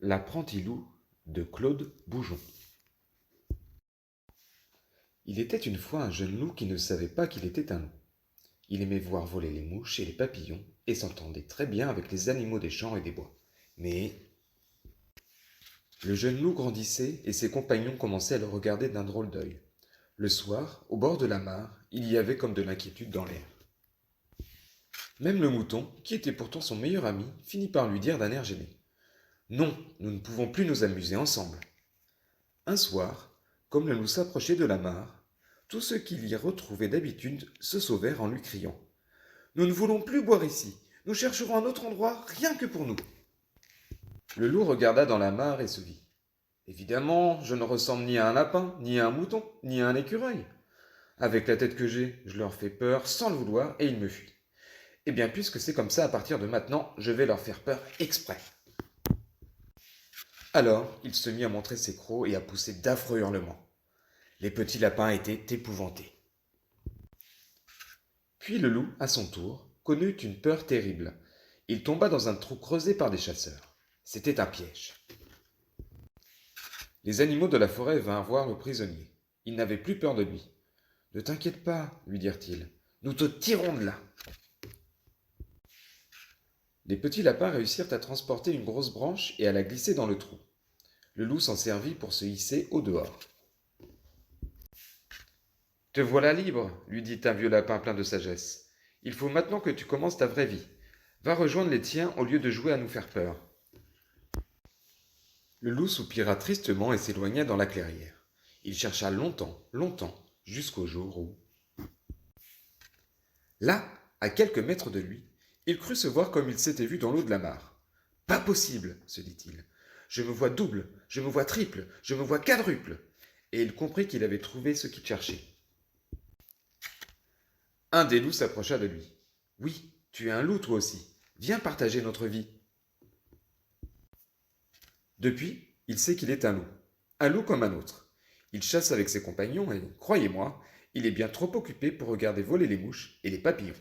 L'apprenti loup de Claude Boujon. Il était une fois un jeune loup qui ne savait pas qu'il était un loup. Il aimait voir voler les mouches et les papillons et s'entendait très bien avec les animaux des champs et des bois. Mais le jeune loup grandissait et ses compagnons commençaient à le regarder d'un drôle d'œil. Le soir, au bord de la mare, il y avait comme de l'inquiétude dans l'air. Même le mouton, qui était pourtant son meilleur ami, finit par lui dire d'un air gêné: Non, nous ne pouvons plus nous amuser ensemble. Un soir, comme le loup s'approchait de la mare, tous ceux qui l'y retrouvaient d'habitude se sauvèrent en lui criant: Nous ne voulons plus boire ici, nous chercherons un autre endroit rien que pour nous. Le loup regarda dans la mare et se dit: Évidemment, je ne ressemble ni à un lapin, ni à un mouton, ni à un écureuil. Avec la tête que j'ai, je leur fais peur sans le vouloir et ils me fuient. Eh bien, puisque c'est comme ça, à partir de maintenant, je vais leur faire peur exprès. Alors, il se mit à montrer ses crocs et à pousser d'affreux hurlements. Les petits lapins étaient épouvantés. Puis le loup, à son tour, connut une peur terrible. Il tomba dans un trou creusé par des chasseurs. C'était un piège. Les animaux de la forêt vinrent voir le prisonnier. Ils n'avaient plus peur de lui. Ne t'inquiète pas, lui dirent-ils. Nous te tirons de là. Les petits lapins réussirent à transporter une grosse branche et à la glisser dans le trou. Le loup s'en servit pour se hisser au dehors. Te voilà libre, lui dit un vieux lapin plein de sagesse. Il faut maintenant que tu commences ta vraie vie. Va rejoindre les tiens au lieu de jouer à nous faire peur. Le loup soupira tristement et s'éloigna dans la clairière. Il chercha longtemps, longtemps, jusqu'au jour où... Là, à quelques mètres de lui, il crut se voir comme il s'était vu dans l'eau de la mare. Pas possible, se dit-il. Je me vois double, je me vois triple, je me vois quadruple. Et il comprit qu'il avait trouvé ce qu'il cherchait. Un des loups s'approcha de lui. Oui, tu es un loup toi aussi. Viens partager notre vie. Depuis, il sait qu'il est un loup comme un autre. Il chasse avec ses compagnons et, croyez-moi, il est bien trop occupé pour regarder voler les mouches et les papillons.